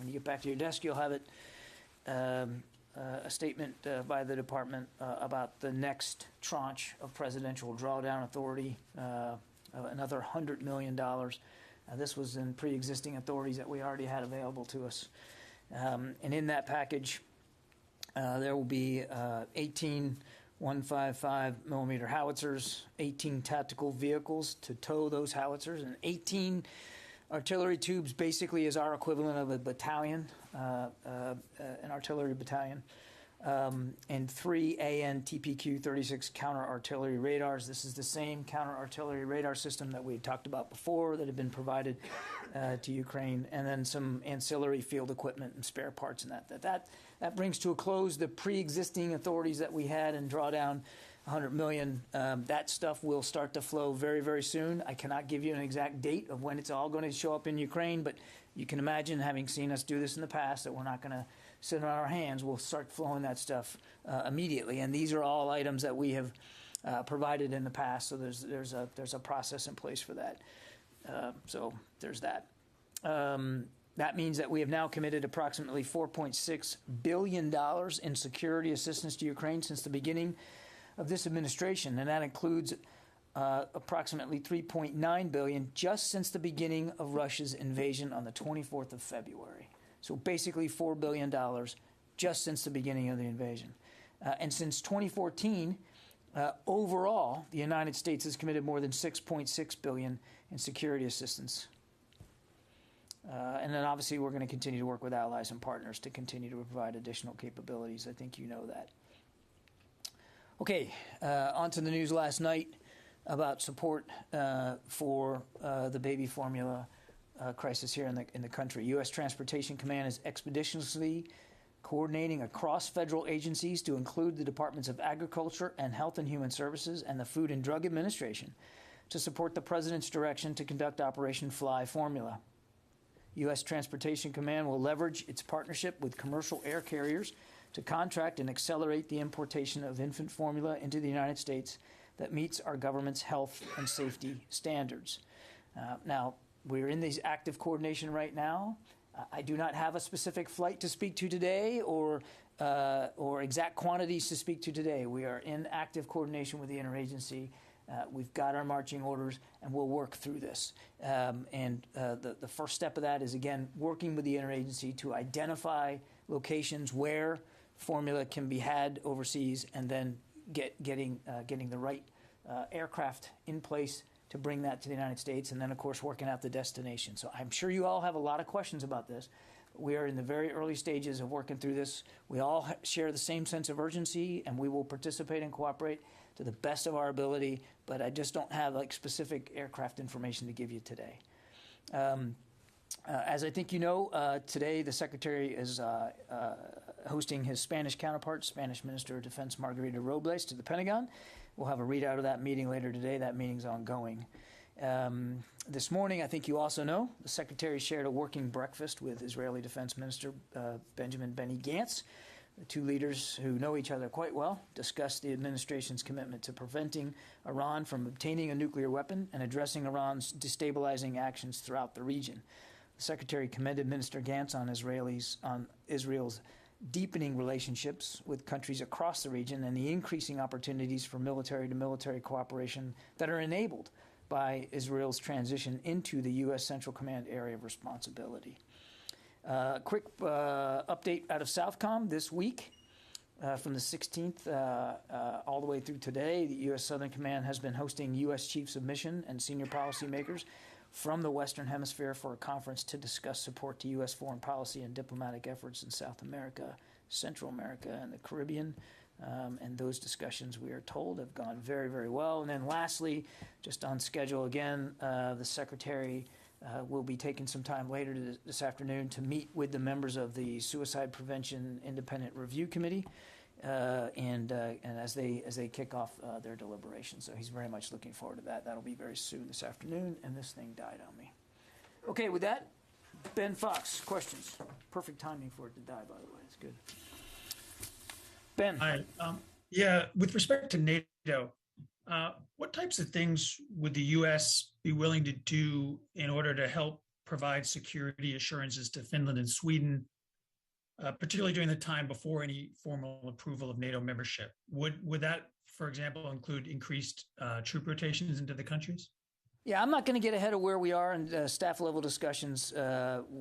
when you get back to your desk, you'll have it, a statement by the department about the next tranche of presidential drawdown authority, another $100 million. This was in pre-existing authorities that we already had available to us. And in that package, there will be 18 155 millimeter howitzers, 18 tactical vehicles to tow those howitzers, and 18 artillery tubes, basically is our equivalent of a battalion, an artillery battalion, and 3 AN-TPQ-36 counter-artillery radars. This is the same counter-artillery radar system that we had talked about before that had been provided to Ukraine, and then some ancillary field equipment and spare parts and that brings to a close the pre-existing authorities that we had and draw down $100 million. That stuff will start to flow very, very soon. I cannot give you an exact date of when it's all going to show up in Ukraine, but you can imagine, having seen us do this in the past, that we're not going to sit on our hands. We'll start flowing that stuff immediately. And these are all items that we have provided in the past, so there's a process in place for that. So there's that. That means that we have now committed approximately $4.6 billion in security assistance to Ukraine since the beginning of this administration, and that includes approximately $3.9 billion just since the beginning of Russia's invasion on the 24th of February. So basically $4 billion just since the beginning of the invasion. And since 2014, overall, the United States has committed more than $6.6 billion in security assistance. And then obviously we're going to continue to work with allies and partners to continue to provide additional capabilities. I think you know that. Okay, on to the news last night about support for the baby formula crisis here in the country. U.S. Transportation Command is expeditiously coordinating across federal agencies to include the Departments of Agriculture and Health and Human Services and the Food and Drug Administration to support the President's direction to conduct Operation Fly Formula. U.S. Transportation Command will leverage its partnership with commercial air carriers to contract and accelerate the importation of infant formula into the United States that meets our government's health and safety standards. Now, we're in these active coordination right now. I do not have a specific flight to speak to today or exact quantities to speak to today. We are in active coordination with the interagency. We've got our marching orders, and we'll work through this. The first step of that is, again, working with the interagency to identify locations where formula can be had overseas, and then getting the right aircraft in place to bring that to the United States, and then, of course, working out the destination. So I'm sure you all have a lot of questions about this. We are in the very early stages of working through this. We all share the same sense of urgency, and we will participate and cooperate to the best of our ability, but I just don't have specific aircraft information to give you today. As I think you know, today the Secretary is hosting his Spanish counterpart, Spanish Minister of Defense Margarita Robles, to the Pentagon. We'll have a readout of that meeting later today. That meeting's ongoing. This morning, I think you also know, the Secretary shared a working breakfast with Israeli Defense Minister Benjamin Benny Gantz. The two leaders, who know each other quite well, discussed the administration's commitment to preventing Iran from obtaining a nuclear weapon and addressing Iran's destabilizing actions throughout the region. The Secretary commended Minister Gantz on Israel's deepening relationships with countries across the region and the increasing opportunities for military-to-military cooperation that are enabled by Israel's transition into the U.S. Central Command area of responsibility. Quick update out of Southcom this week. From the 16th all the way through today, the U.S. Southern Command has been hosting U.S. chiefs of mission and senior policymakers from the Western Hemisphere for a conference to discuss support to U.S. foreign policy and diplomatic efforts in South America, Central America, and the Caribbean. And those discussions, we are told, have gone very, very well. And then lastly, just on schedule again, the Secretary will be taking some time later this afternoon to meet with the members of the Suicide Prevention Independent Review Committee, and as they kick off their deliberations. So he's very much looking forward to that. That'll be very soon this afternoon, and this thing died on me. Okay, with that, Ben Fox, questions. Perfect timing for it to die, by the way. It's good. Ben. Hi. With respect to NATO, what types of things would the U.S. be willing to do in order to help provide security assurances to Finland and Sweden, particularly during the time before any formal approval of NATO membership. Would that, for example, include increased troop rotations into the countries? Yeah, I'm not going to get ahead of where we are in staff-level discussions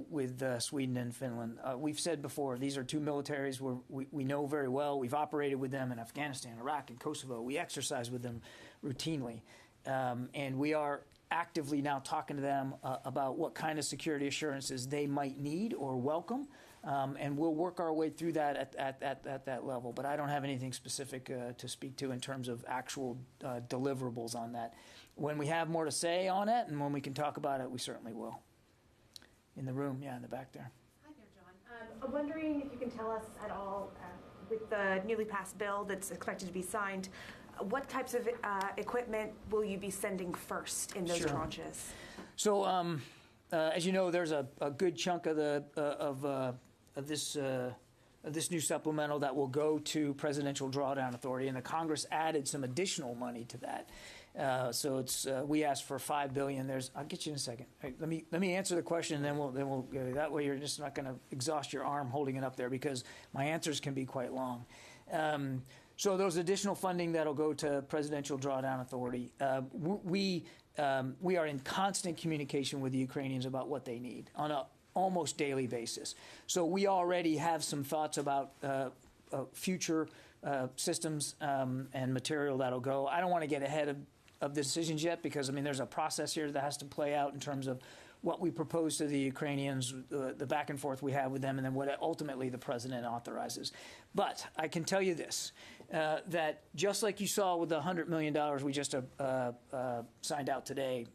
with Sweden and Finland. We've said before, these are two militaries we know very well. We've operated with them in Afghanistan, Iraq, and Kosovo. We exercise with them routinely. And we are actively now talking to them about what kind of security assurances they might need or welcome. And we'll work our way through that at that level. But I don't have anything specific to speak to in terms of actual deliverables on that. When we have more to say on it and when we can talk about it, we certainly will. In the room, yeah, in the back there. Hi there, John. I'm wondering if you can tell us at all, with the newly passed bill that's expected to be signed, what types of equipment will you be sending first in those tranches? So, as you know, there's a good chunk of this new supplemental that will go to Presidential Drawdown Authority, and the Congress added some additional money to that. So it's we asked for $5 billion. I'll get you in a second. Right, let me answer the question, and then we'll that way you're just not going to exhaust your arm holding it up there because my answers can be quite long. So those additional funding that'll go to Presidential Drawdown Authority. We are in constant communication with the Ukrainians about what they need on a almost daily basis. So we already have some thoughts about future systems and material that'll go. I don't want to get ahead of the decisions yet because, I mean, there's a process here that has to play out in terms of what we propose to the Ukrainians, the back and forth we have with them, and then what ultimately the president authorizes. But I can tell you this, that just like you saw with the $100 million we just signed out today,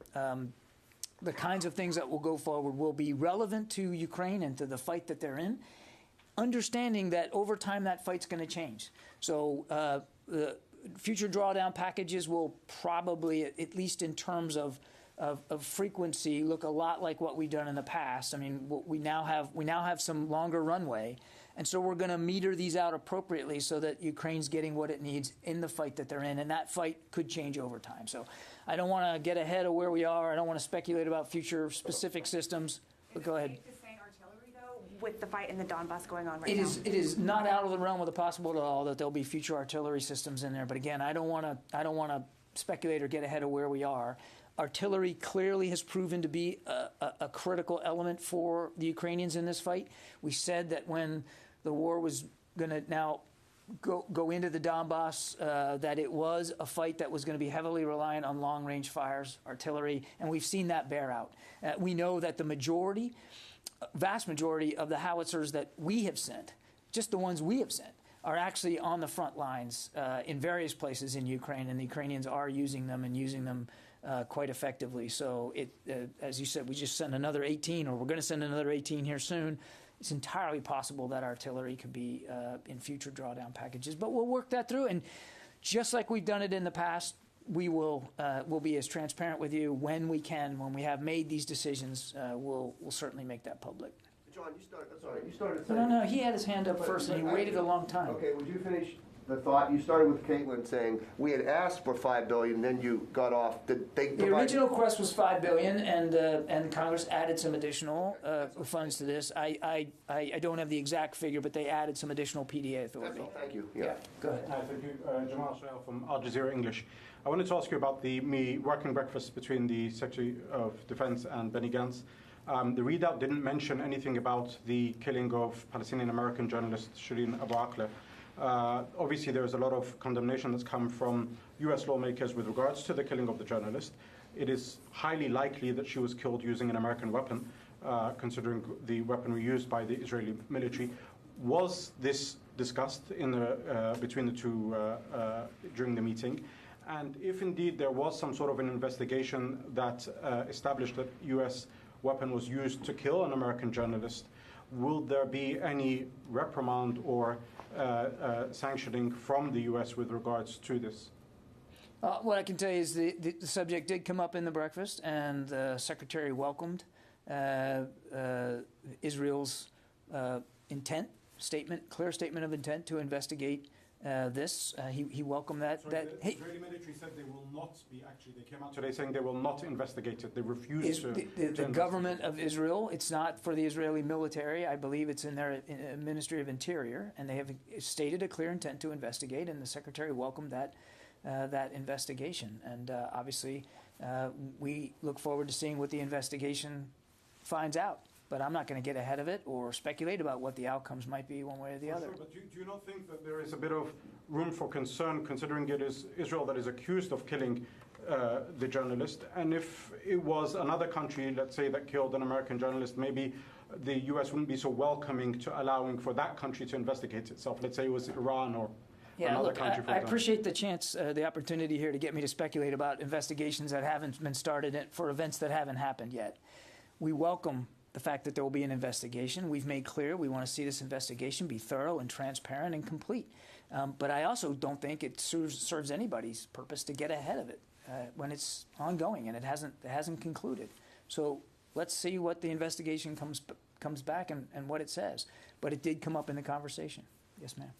the kinds of things that will go forward will be relevant to Ukraine and to the fight that they're in, understanding that over time that fight's going to change. So the future drawdown packages will probably, at least in terms of frequency, look a lot like what we've done in the past. I mean, we now have some longer runway, and so we're going to meter these out appropriately so that Ukraine's getting what it needs in the fight that they're in, and that fight could change over time. So I don't want to get ahead of where we are. I don't want to speculate about future specific systems. But go ahead. With the fight in the Donbass going on right now? It is not out of the realm of the possible at all that there'll be future artillery systems in there. But again, I don't want to speculate or get ahead of where we are. Artillery clearly has proven to be a critical element for the Ukrainians in this fight. We said that when the war was going to now go into the Donbass, that it was a fight that was going to be heavily reliant on long-range fires, artillery, and we've seen that bear out. We know that the vast majority of the howitzers that we have sent, just the ones we have sent, are actually on the front lines in various places in Ukraine, and the Ukrainians are using them quite effectively. So, as you said, we just sent another 18, or we're going to send another 18 here soon. It's entirely possible that artillery could be in future drawdown packages, but we'll work that through. And just like we've done it in the past, we'll be as transparent with you when we can. When we have made these decisions, we'll certainly make that public. John, you started saying... No, he had his hand up first, and he waited a long time. Okay, would you finish the thought? You started with Caitlin saying we had asked for $5 billion, then you got off. The original request was $5 billion, and Congress added some additional funds to this. I don't have the exact figure, but they added some additional PDA authority. That's all. Thank you. Yeah. Go ahead. Thank you. Jamal Shrell from Al Jazeera English. I wanted to ask you about the working breakfast between the Secretary of Defense and Benny Gantz. The readout didn't mention anything about the killing of Palestinian-American journalist Shireen Abu Akleh. Obviously, there is a lot of condemnation that's come from U.S. lawmakers with regards to the killing of the journalist. It is highly likely that she was killed using an American weapon, considering the weaponry used by the Israeli military. Was this discussed between the two during the meeting? And if indeed there was some sort of an investigation that established that U.S. weapon was used to kill an American journalist, will there be any reprimand or sanctioning from the U.S. with regards to this? What I can tell you is the subject did come up in the breakfast, and the Secretary welcomed Israel's clear statement of intent to investigate this. He welcomed that. Sorry, the Israeli military said they will not be actually. They came out today saying they will not investigate it. They refuse to. The government of Israel. It's not for the Israeli military. I believe it's in their Ministry of Interior, and they have stated a clear intent to investigate. And the secretary welcomed that investigation. And obviously, we look forward to seeing what the investigation finds out. But I'm not going to get ahead of it or speculate about what the outcomes might be one way or the other. Sure, but do you not think that there is a bit of room for concern, considering it is Israel that is accused of killing the journalist? And if it was another country, let's say, that killed an American journalist, maybe the U.S. wouldn't be so welcoming to allowing for that country to investigate itself. Let's say it was Iran or another country. I appreciate the chance, the opportunity here to get me to speculate about investigations that haven't been started for events that haven't happened yet. We welcome the fact that there will be an investigation. We've made clear we want to see this investigation be thorough and transparent and complete. But I also don't think it serves anybody's purpose to get ahead of it when it's ongoing and it hasn't concluded. So let's see what the investigation comes back and what it says. But it did come up in the conversation. Yes, ma'am.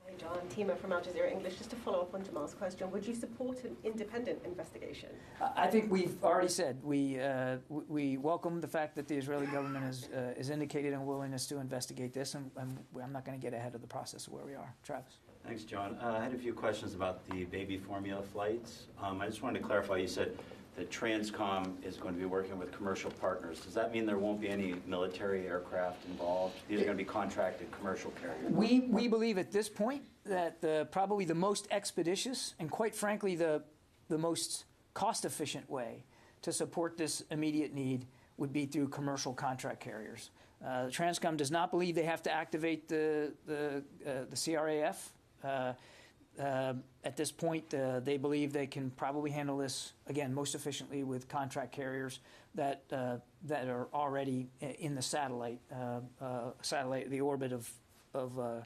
Hi, John. Tima from Al Jazeera English. Just to follow up on Jamal's question, would you support an independent investigation? I think we've already said we welcome the fact that the Israeli government has indicated a willingness to investigate this, and I'm not going to get ahead of the process of where we are. Travis. Thanks, John. I had a few questions about the baby formula flights. I just wanted to clarify, you said that Transcom is going to be working with commercial partners. Does that mean there won't be any military aircraft involved? These are going to be contracted commercial carriers? We believe at this point that probably the most expeditious and, quite frankly, the most cost-efficient way to support this immediate need would be through commercial contract carriers. Transcom does not believe they have to activate the CRAF. At this point, they believe they can probably handle this, again, most efficiently with contract carriers that are already in the satellite, the orbit of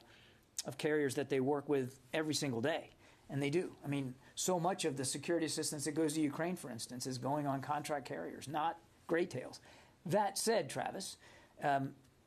carriers that they work with every single day. And they do. I mean, so much of the security assistance that goes to Ukraine, for instance, is going on contract carriers, not gray tails. That said, Travis,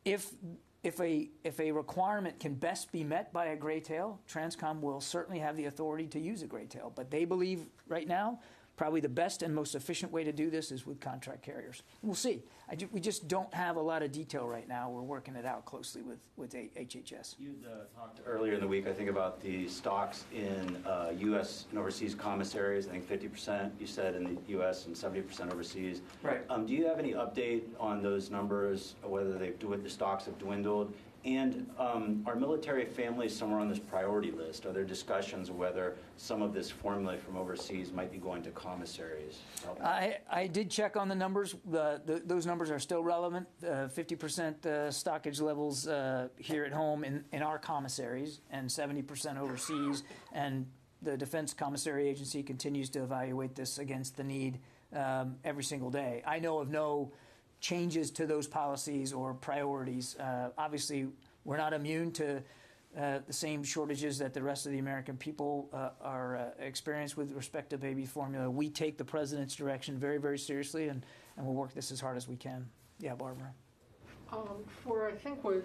if a requirement can best be met by a gray tail, Transcom will certainly have the authority to use a gray tail. But they believe right now probably the best and most efficient way to do this is with contract carriers. We'll see. We just don't have a lot of detail right now. We're working it out closely with HHS. You talked earlier in the week, I think, about the stocks in U.S. and overseas commissaries. I think 50% you said in the U.S. and 70% overseas. Right. Do you have any update on those numbers, whether the stocks have dwindled? And are military families somewhere on this priority list? Are there discussions of whether some of this formula from overseas might be going to commissaries? I did check on the numbers. Those numbers are still relevant. 50% stockage levels here at home in our commissaries and 70% overseas. And the Defense Commissary Agency continues to evaluate this against the need every single day. I know of no changes to those policies or priorities. Obviously, we're not immune to the same shortages that the rest of the American people are experienced with respect to baby formula. We take the president's direction very, very seriously, and we'll work this as hard as we can. Yeah, Barbara. I think what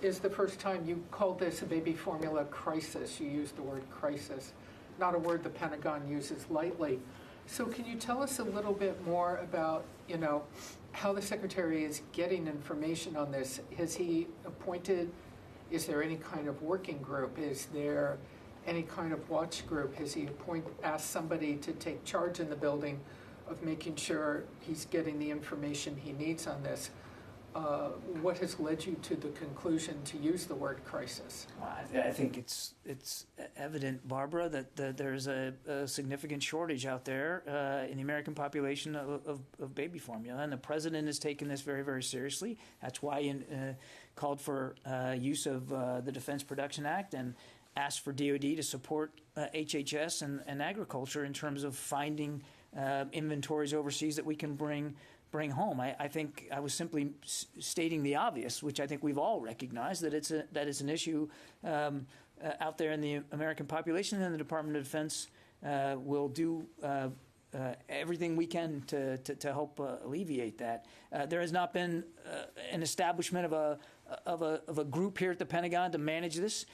is the first time you called this a baby formula crisis. You used the word crisis, not a word the Pentagon uses lightly. So can you tell us a little bit more about, how the Secretary is getting information on this? Has he appointed, is there any kind of working group? Is there any kind of watch group? Has he asked somebody to take charge in the building of making sure he's getting the information he needs on this? What has led you to the conclusion to use the word crisis? I think it's evident, Barbara, that there's a significant shortage out there in the American population of baby formula, and the president has taken this very, very seriously. That's why he called for use of the Defense Production Act and asked for DoD to support HHS and agriculture in terms of finding inventories overseas that we can bring home. I think I was simply stating the obvious, which I think we've all recognized, that it's an issue out there in the American population, and the Department of Defense will do everything we can to help alleviate that. There has not been an establishment of a group here at the Pentagon to manage this.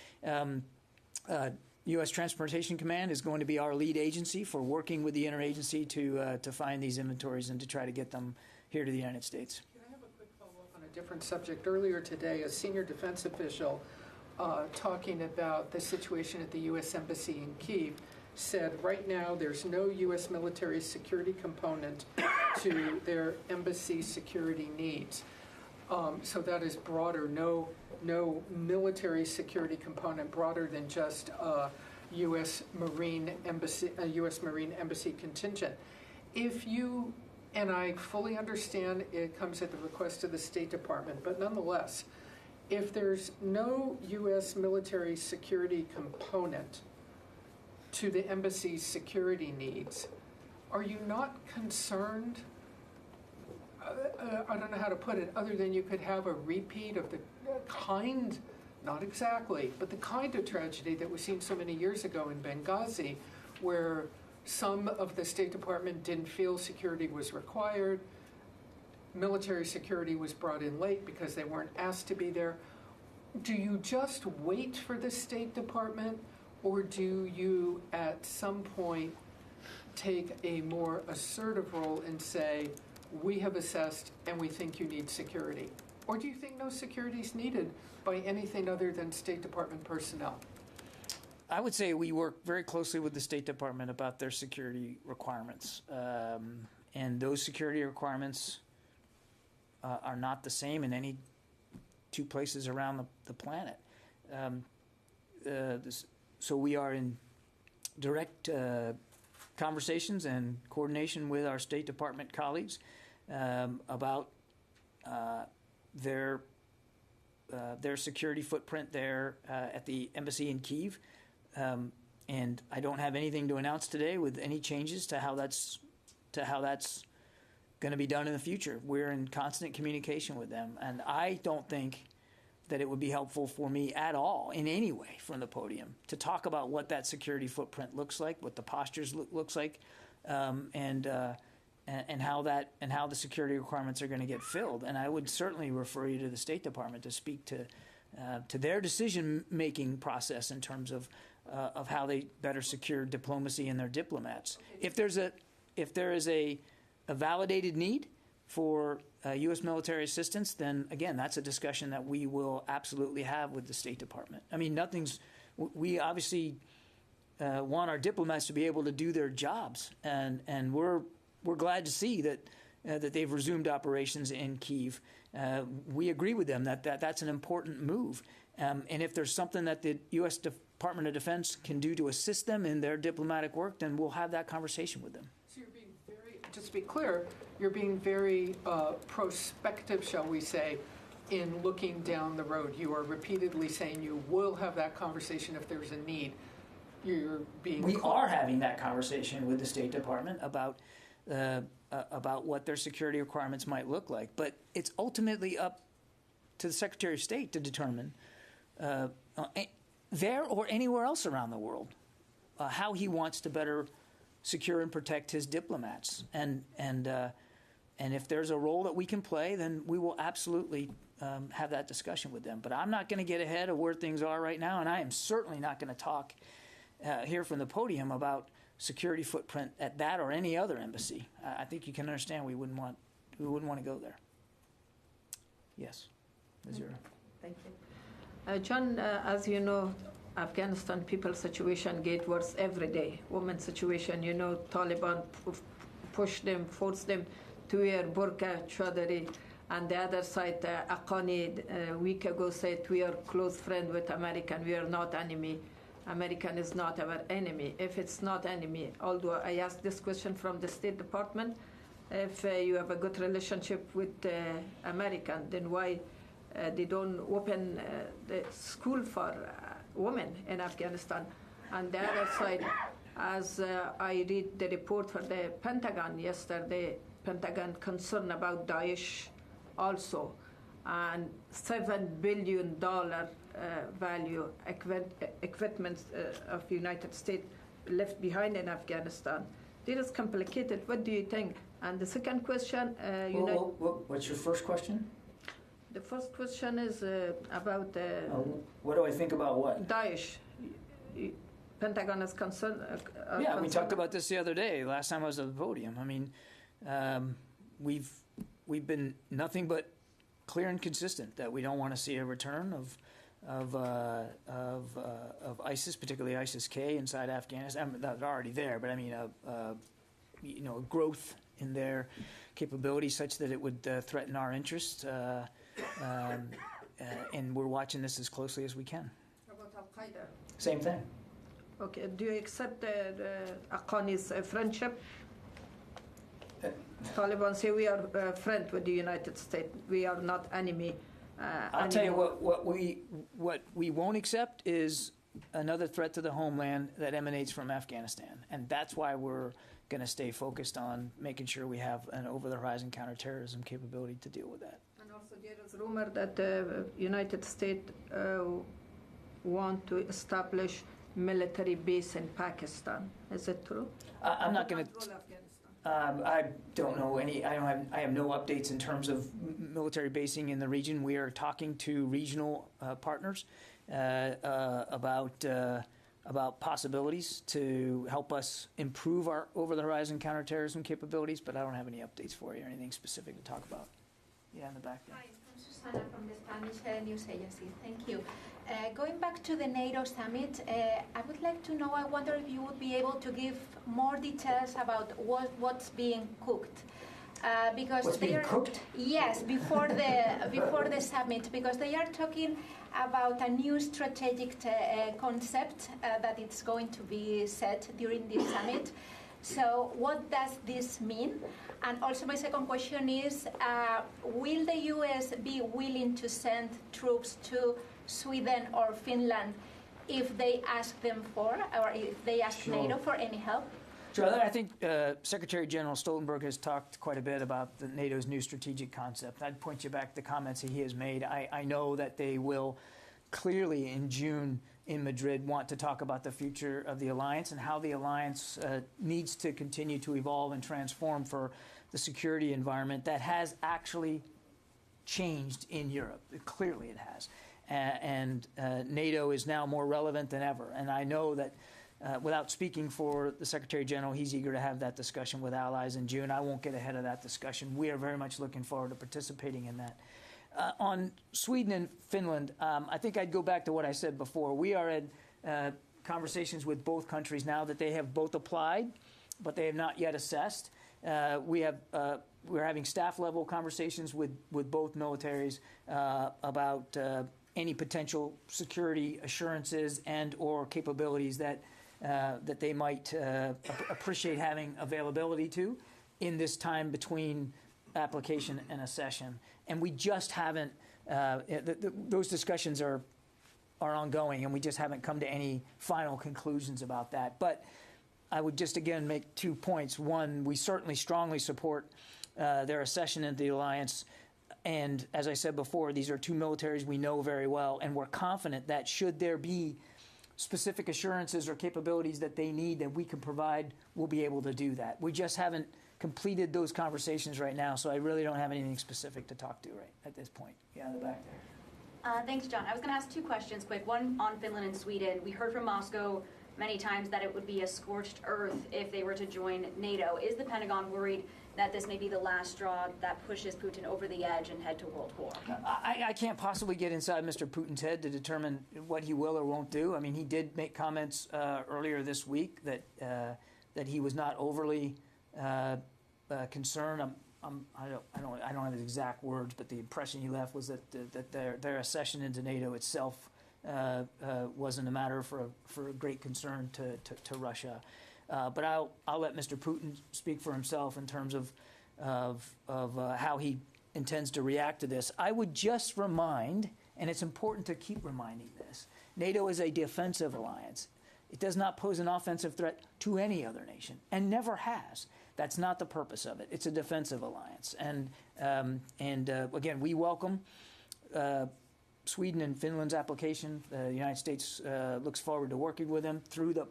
U.S. Transportation Command is going to be our lead agency for working with the interagency to find these inventories and to try to get them here to the United States. Can I have a quick follow-up on a different subject? Earlier today, a senior defense official talking about the situation at the U.S. Embassy in Kyiv said right now there's no U.S. military security component to their embassy security needs. So that is broader, no military security component broader than just U.S. Marine Embassy contingent. If you, and I fully understand it comes at the request of the State Department, but nonetheless, if there's no U.S. military security component to the embassy's security needs, are you not concerned? I don't know how to put it, other than you could have a repeat of the kind, not exactly, but the kind of tragedy that was seen so many years ago in Benghazi, where some of the State Department didn't feel security was required. Military security was brought in late because they weren't asked to be there. Do you just wait for the State Department, or do you at some point take a more assertive role and say, we have assessed and we think you need security? Or do you think no security is needed by anything other than State Department personnel? I would say we work very closely with the State Department about their security requirements. And those security requirements are not the same in any two places around the planet. So we are in direct conversations and coordination with our State Department colleagues about their security footprint there at the embassy in Kyiv. And I don't have anything to announce today with any changes to how that's going to be done in the future. We're in constant communication with them, and I don't think that it would be helpful for me at all in any way from the podium to talk about what that security footprint looks like, what the postures looks like, and how the security requirements are going to get filled. And I would certainly refer you to the State Department to speak to their decision-making process in terms of how they better secure diplomacy and their diplomats. If there is a validated need for U.S. military assistance, then again, that's a discussion that we will absolutely have with the State Department. I mean, we obviously want our diplomats to be able to do their jobs, and we're glad to see that they've resumed operations in Kyiv. We agree with them that's an important move. And if there's something that the U.S. Department of Defense can do to assist them in their diplomatic work, then we'll have that conversation with them. So you're being just to be clear, you're being very prospective, shall we say, in looking down the road. You are repeatedly saying you will have that conversation if there's a need. We are having that conversation with the State Department about what their security requirements might look like. But it's ultimately up to the Secretary of State to determine there or anywhere else around the world how he wants to better secure and protect his diplomats. And if there's a role that we can play, then we will absolutely have that discussion with them. But I'm not going to get ahead of where things are right now, and I am certainly not going to talk here from the podium about security footprint at that or any other embassy. I think you can understand we wouldn't want to go there. Yes, Azura. Thank you. John, as you know, Afghanistan people situation get worse every day. Women's situation, Taliban push them, force them to wear burqa, chadari, and the other side, Aqani, a week ago said we are close friend with American, we are not enemy. American is not our enemy. If it's not enemy, although I asked this question from the State Department, if you have a good relationship with American, then why they don't open the school for women in Afghanistan? And the other side, as I read the report for the Pentagon yesterday, Pentagon concerned about Daesh also, and $7 billion value equipment of United States left behind in Afghanistan. This is complicated. What do you think? And the second question, what's your first question? The first question is about what do I think about what? Daesh. Pentagon is concerned. Yeah, we talked about this the other day. Last time I was at the podium. I mean, we've been nothing but clear and consistent that we don't want to see a return of ISIS, particularly ISIS-K inside Afghanistan. That's already there, but I mean, a growth in their capability such that it would threaten our interests. And we're watching this as closely as we can. How about Al-Qaeda? Same thing. Okay. Do you accept Afghani's friendship? Taliban say we are friends with the United States. We are not enemy. I'll tell you what we won't accept is another threat to the homeland that emanates from Afghanistan, and that's why we're going to stay focused on making sure we have an over-the-horizon counterterrorism capability to deal with that. And also there is rumor that the United States want to establish military base in Pakistan. Is it true? I'm not going to. I don't know any. I have no updates in terms of military basing in the region. We are talking to regional partners about possibilities to help us improve our over-the-horizon counterterrorism capabilities. But I don't have any updates for you or anything specific to talk about. Yeah, in the back there. Hi, I'm Susana from the Spanish News Agency. Thank you. Going back to the NATO summit, I would like to know, I wonder if you would be able to give more details about what's being cooked. Because what's being cooked? Yes, before the summit, because they are talking about a new strategic concept that it's going to be set during this summit. So what does this mean? And also my second question is, will the U.S. be willing to send troops to Sweden or Finland if they ask them for, or if they ask NATO for any help? Sure. I think Secretary General Stoltenberg has talked quite a bit about NATO's new strategic concept. I'd point you back to the comments that he has made. I know that they will clearly in June in Madrid want to talk about the future of the alliance and how the alliance needs to continue to evolve and transform for the security environment that has actually changed in Europe. Clearly it has. And NATO is now more relevant than ever. And I know that without speaking for the Secretary General, he's eager to have that discussion with allies in June. I won't get ahead of that discussion. We are very much looking forward to participating in that. On Sweden and Finland, I think I'd go back to what I said before. We are in conversations with both countries now that they have both applied, but they have not yet assessed. We're having staff-level conversations with both militaries about any potential security assurances and or capabilities that they might appreciate having availability to in this time between application and accession. And we just haven't, those discussions are ongoing, and we just haven't come to any final conclusions about that. But I would just, again, make 2 points. One, we certainly strongly support their accession into the alliance. And as I said before, these are two militaries we know very well, and we're confident that should there be specific assurances or capabilities that they need that we can provide, we'll be able to do that. We just haven't completed those conversations right now, so I really don't have anything specific to talk to right at this point. Yeah, in the back there. Thanks, John. I was going to ask two questions quick. One on Finland and Sweden. We heard from Moscow many times that it would be a scorched earth if they were to join NATO. Is the Pentagon worried that this may be the last straw that pushes Putin over the edge and head to World War? I can't possibly get inside Mr. Putin's head to determine what he will or won't do. I mean, he did make comments earlier this week that he was not overly concerned. I don't have his exact words, but the impression he left was that their accession into NATO itself wasn't a matter for great concern to Russia. But I'll let Mr. Putin speak for himself in terms of how he intends to react to this. I would just remind, and it's important to keep reminding this, NATO is a defensive alliance. It does not pose an offensive threat to any other nation, and never has. That's not the purpose of it. It's a defensive alliance. And again, we welcome Sweden and Finland's application. The United States looks forward to working with them through the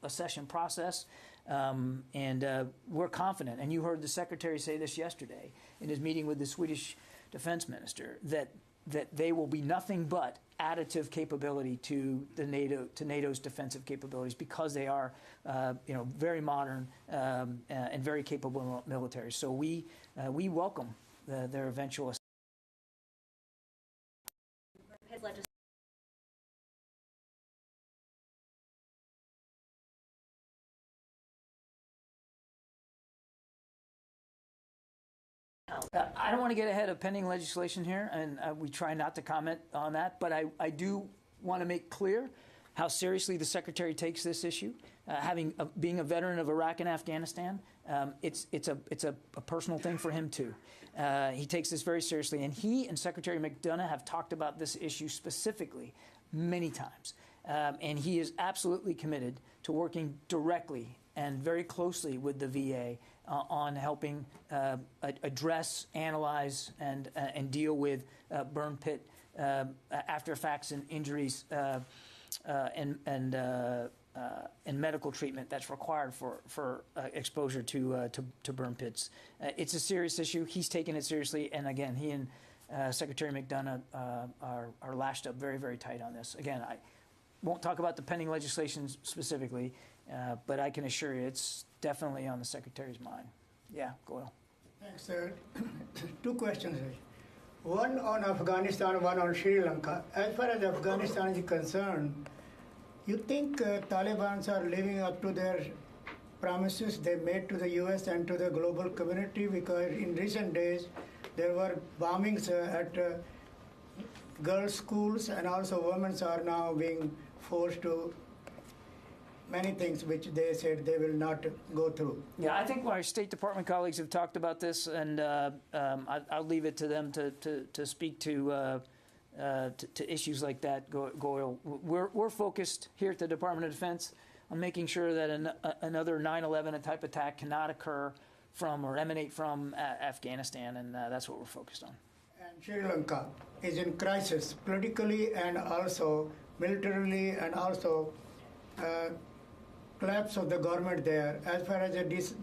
accession process. And we're confident, and you heard the Secretary say this yesterday in his meeting with the Swedish Defense Minister, that they will be nothing but additive capability to NATO's defensive capabilities because they are, very modern and very capable military. So we welcome their eventual. I don't want to get ahead of pending legislation here, and we try not to comment on that, but I do want to make clear how seriously the Secretary takes this issue. Being a veteran of Iraq and Afghanistan, it's a personal thing for him too. He takes this very seriously, and he and Secretary McDonough have talked about this issue specifically many times. And he is absolutely committed to working directly and very closely with the VA on helping address, analyze, and deal with burn pit after effects and injuries and medical treatment that's required for exposure to burn pits. It's a serious issue. He's taken it seriously, and again, he and Secretary McDonough are lashed up very, very tight on this. Again, I won't talk about the pending legislation specifically, but I can assure you it's definitely on the Secretary's mind. Yeah, Goyle. Thanks, sir. Two questions. One on Afghanistan, one on Sri Lanka. As far as Afghanistan is concerned, you think Taliban are living up to their promises they made to the U.S. and to the global community? Because in recent days, there were bombings at girls' schools, and also women are now being forced to many things which they said they will not go through. Yeah, I think our State Department colleagues have talked about this, and I'll leave it to them to speak to issues like that, Goyle. We're focused here at the Department of Defense on making sure that another 9/11 type attack cannot occur from or emanate from Afghanistan, and that's what we're focused on. And Sri Lanka is in crisis politically and also militarily, and also collapse of the government there. As far as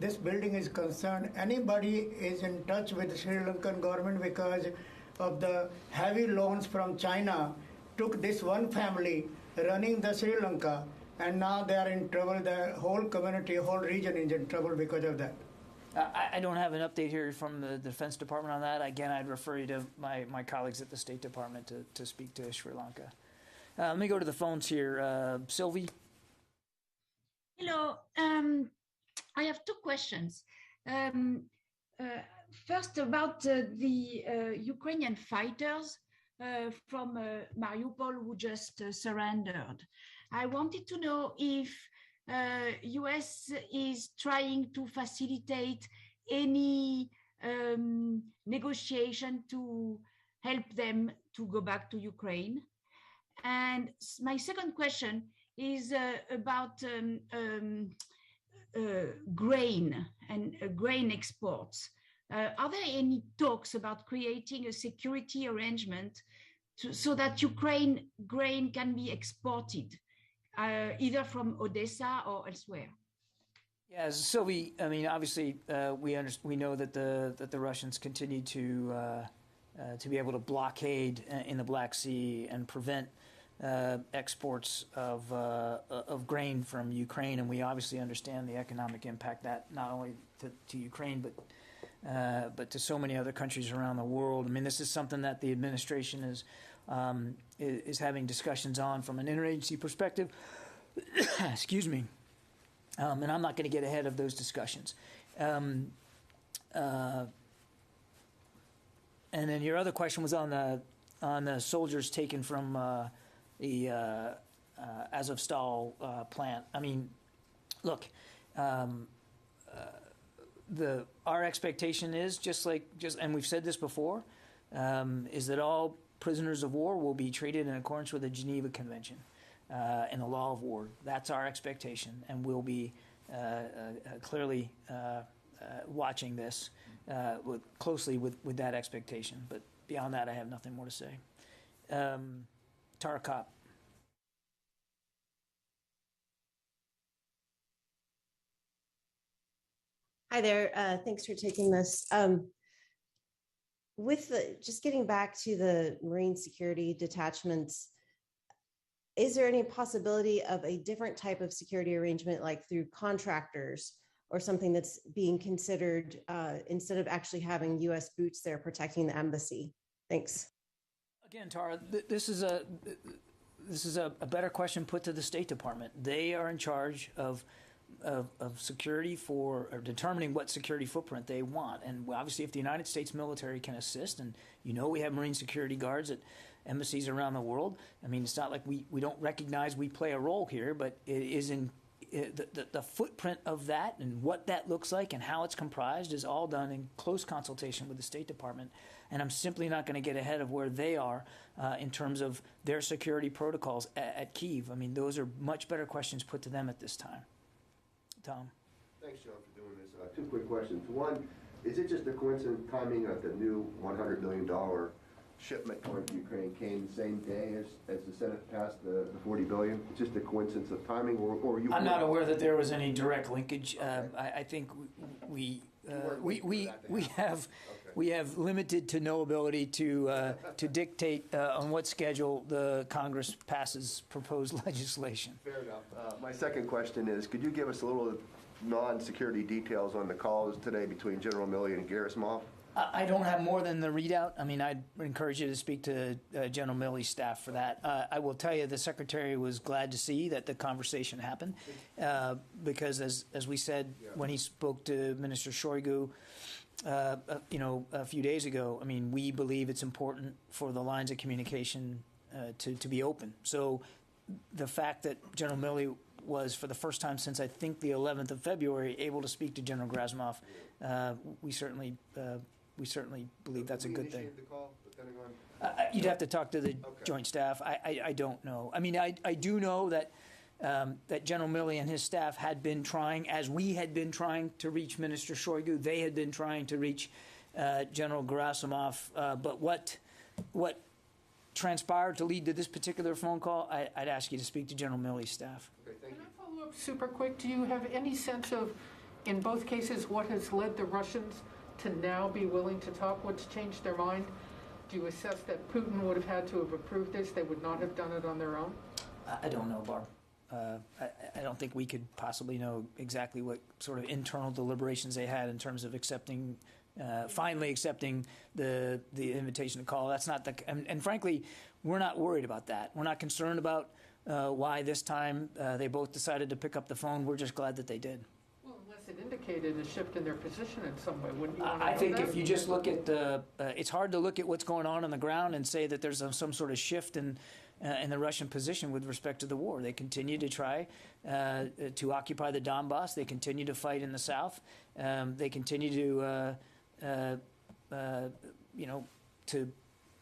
this building is concerned, anybody is in touch with the Sri Lankan government because of the heavy loans from China took this one family running the Sri Lanka, and now they are in trouble. The whole community, whole region is in trouble because of that. I don't have an update here from the Defense Department on that. Again, I'd refer you to my colleagues at the State Department to speak to Sri Lanka. Let me go to the phones here. Sylvie? Hello. I have two questions. First, about the Ukrainian fighters from Mariupol who just surrendered. I wanted to know if U.S. is trying to facilitate any negotiation to help them to go back to Ukraine. And my second question is about grain and grain exports. Are there any talks about creating a security arrangement so that Ukraine grain can be exported, either from Odessa or elsewhere? Yeah, Sylvie, I mean, obviously, we know that the Russians continue to be able to blockade in the Black Sea and prevent exports of grain from Ukraine, and we obviously understand the economic impact that not only to Ukraine but to so many other countries around the world. I mean, this is something that the administration is having discussions on from an interagency perspective. Excuse me, and I'm not going to get ahead of those discussions. And then your other question was on the soldiers taken from the Azovstal plant. I mean, look, our expectation is and we've said this before, is that all prisoners of war will be treated in accordance with the Geneva Convention and the law of war. That's our expectation, and we'll be clearly watching this closely with that expectation. But beyond that, I have nothing more to say. Tara Kopp. Hi there. Thanks for taking this. Just getting back to the Marine Security Detachments, is there any possibility of a different type of security arrangement, like through contractors or something that's being considered instead of actually having U.S. boots there protecting the embassy? Thanks. Again, Tara, this is a better question put to the State Department. They are in charge of security or determining what security footprint they want. And obviously, if the United States military can assist, and we have Marine security guards at embassies around the world. I mean, it's not like we don't recognize we play a role here, but it is in the footprint of that and what that looks like and how it's comprised is all done in close consultation with the State Department. And I'm simply not going to get ahead of where they are in terms of their security protocols at Kyiv. I mean, those are much better questions put to them at this time. Tom. Thanks, John, for doing this. Two quick questions. One, is it just a coincident timing of the new $100 million shipment going to Ukraine came the same day as the Senate passed the $40 billion? It's just a coincidence of timing, or you? I'm not aware that there was any direct linkage. I think we have limited to no ability to dictate on what schedule the Congress passes proposed legislation. Fair enough. My second question is, could you give us a little non-security details on the calls today between General Milley and Gerasimov? I don't have more than the readout. I mean, I'd encourage you to speak to General Milley's staff for that. I will tell you the Secretary was glad to see that the conversation happened because, as we said when he spoke to Minister Shoigu, a few days ago, I mean, we believe it's important for the lines of communication to be open. So the fact that General Milley was, for the first time since I think the 11th of February, able to speak to General Gerasimov, we certainly believe that's a good thing. The call, the Pentagon? You'd have to talk to the Joint Staff. I don't know. I mean, I do know that that General Milley and his staff had been trying, as we had been trying to reach Minister Shoigu. They had been trying to reach General Gerasimov. But what transpired to lead to this particular phone call, I'd ask you to speak to General Milley's staff. Okay, thank you. Can I follow up super quick? Do you have any sense of, in both cases, what has led the Russians to now be willing to talk? What's changed their mind? Do you assess that Putin would have had to have approved this? They would not have done it on their own? I don't know, Barb. I don't think we could possibly know exactly what sort of internal deliberations they had in terms of accepting, finally accepting the invitation to call. That's not the, and frankly, we're not worried about that. We're not concerned about why this time they both decided to pick up the phone. We're just glad that they did. Well, unless it indicated a shift in their position in some way, wouldn't you want to I know think that? if you just look at it's hard to look at what's going on the ground and say that there's some sort of shift in the Russian position with respect to the war. They continue to try to occupy the Donbass. They continue to fight in the south. They continue to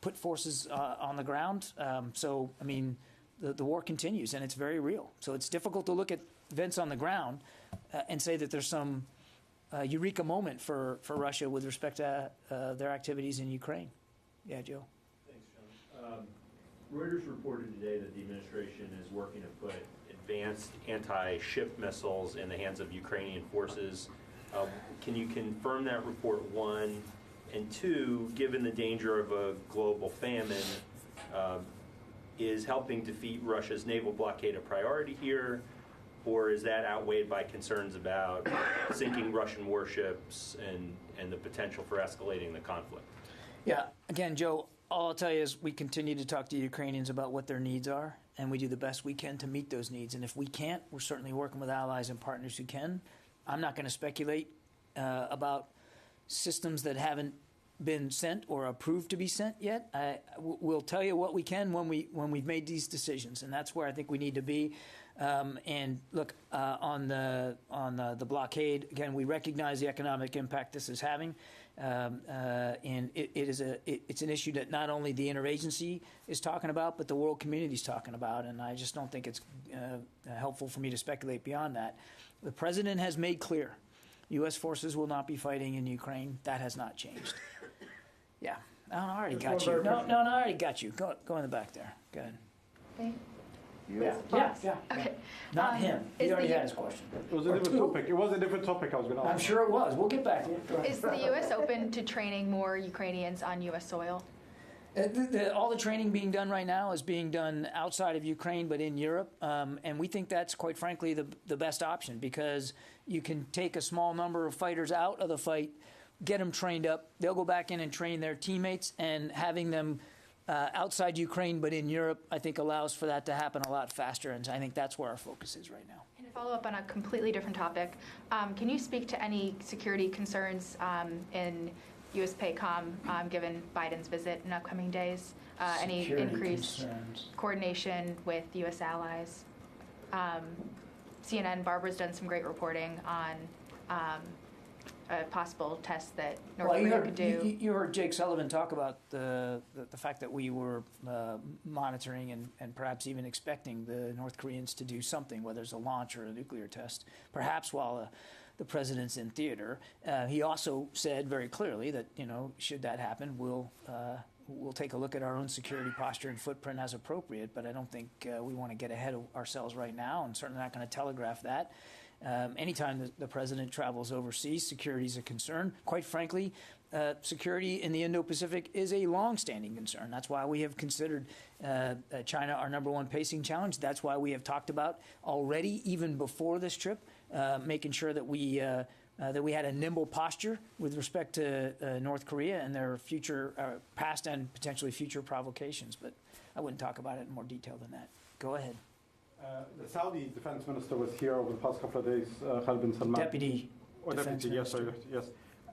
put forces on the ground. So, I mean, the war continues, and it's very real. So it's difficult to look at events on the ground and say that there's some eureka moment for Russia with respect to their activities in Ukraine. Yeah, Joe. Thanks, John. Reuters reported today that the administration is working to put advanced anti-ship missiles in the hands of Ukrainian forces. Can you confirm that report, one? And two, given the danger of a global famine, is helping defeat Russia's naval blockade a priority here? Or is that outweighed by concerns about sinking Russian warships and the potential for escalating the conflict? Yeah, again, Joe, all I'll tell you is we continue to talk to Ukrainians about what their needs are, and we do the best we can to meet those needs. And if we can't, we're certainly working with allies and partners who can. I'm not going to speculate about systems that haven't been sent or approved to be sent yet. We'll tell you what we can when we've made these decisions, and that's where I think we need to be. And look, on the blockade, again, we recognize the economic impact this is having. And it's an issue that not only the interagency is talking about, but the world community is talking about. And I just don't think it's helpful for me to speculate beyond that. The president has made clear U.S. forces will not be fighting in Ukraine. That has not changed. Yeah. I already got you. No, I already got you. Go in the back there. Go ahead. Okay. Yeah. Okay. Not him. He already had his question. It was a different topic. It was a different topic I was going to ask. I'm sure it was. We'll get back to it. Is the U.S. open to training more Ukrainians on U.S. soil? All the training being done right now is being done outside of Ukraine, but in Europe. And we think that's, quite frankly, the best option, because you can take a small number of fighters out of the fight, get them trained up. They'll go back in and train their teammates, and having them outside Ukraine but in Europe, I think, allows for that to happen a lot faster. And I think that's where our focus is right now. And to follow up on a completely different topic, can you speak to any security concerns in U.S. PACOM, given Biden's visit in upcoming days? Any increased coordination with U.S. allies? CNN, Barbara's done some great reporting on a possible test that North Korea could do. You heard Jake Sullivan talk about the fact that we were monitoring and perhaps even expecting the North Koreans to do something, whether it's a launch or a nuclear test, perhaps while the president's in theater. He also said very clearly that, should that happen, we'll take a look at our own security posture and footprint as appropriate, but I don't think we want to get ahead of ourselves right now, and certainly not going to telegraph that. Anytime the president travels overseas, security is a concern. Quite frankly, security in the Indo-Pacific is a long-standing concern. That's why we have considered China our number one pacing challenge. That's why we have talked about already, even before this trip, making sure that we had a nimble posture with respect to North Korea and their future, past and potentially future provocations. But I wouldn't talk about it in more detail than that. Go ahead. The Saudi defense minister was here over the past couple of days, Khalid bin Salman. Deputy, yes, sorry, yes.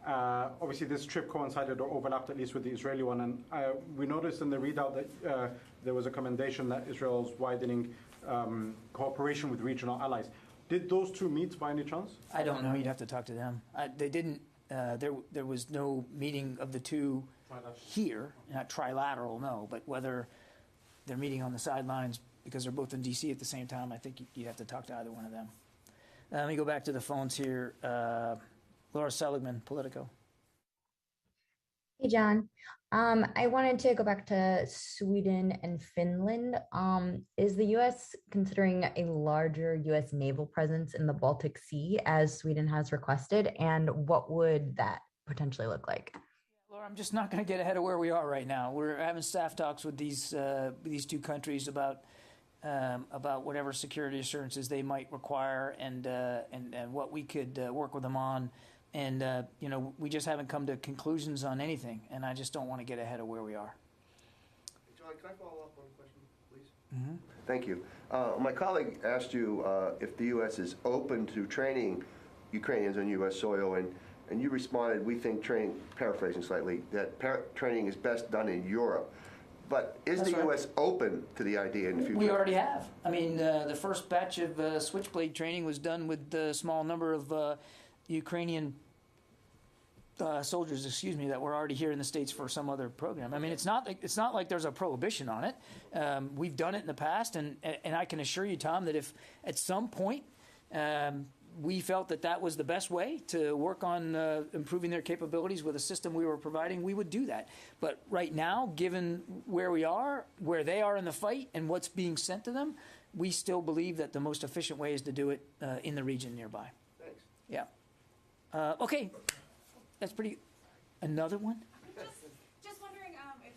Obviously, this trip coincided or overlapped at least with the Israeli one, and we noticed in the readout that there was a commendation that Israel's widening cooperation with regional allies. Did those two meet by any chance? I don't know. You'd have to talk to them. They didn't. There was no meeting of the two here, not trilateral, no, but whether they're meeting on the sidelines because they're both in D.C. at the same time, I think you'd have to talk to either one of them. Let me go back to the phones here. Laura Seligman, Politico. Hey, John. I wanted to go back to Sweden and Finland. Is the U.S. considering a larger U.S. naval presence in the Baltic Sea, as Sweden has requested? And what would that potentially look like? Laura, I'm just not going to get ahead of where we are right now. We're having staff talks with these two countries about whatever security assurances they might require and what we could work with them on. And, we just haven't come to conclusions on anything, and I just don't want to get ahead of where we are. John, can I follow up on a question, please? Mm-hmm. Thank you. My colleague asked you if the U.S. is open to training Ukrainians on U.S. soil, and you responded, we think training, paraphrasing slightly, that training is best done in Europe. But is the U.S. open to the idea in the future? We already have. I mean, the first batch of Switchblade training was done with a small number of Ukrainian soldiers, that were already here in the States for some other program. I mean, it's not like there's a prohibition on it. We've done it in the past, and I can assure you, Tom, that if at some point we felt that was the best way to work on improving their capabilities with a system we were providing, we would do that. But right now, given where we are, where they are in the fight, and what's being sent to them, we still believe that the most efficient way is to do it in the region nearby. Thanks. Yeah. Okay. That's pretty. Another one? Just wondering if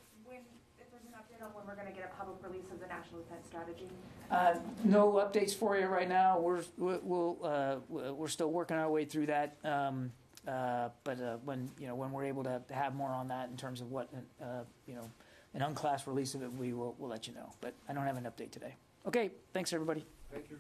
there's an update on when we're going to get a public release of the National Defense Strategy. No updates for you right now. We're still working our way through that. But when we're able to have more on that in terms of what an unclassed release of it, we'll let you know. But I don't have an update today. Okay. Thanks, everybody. Thank you.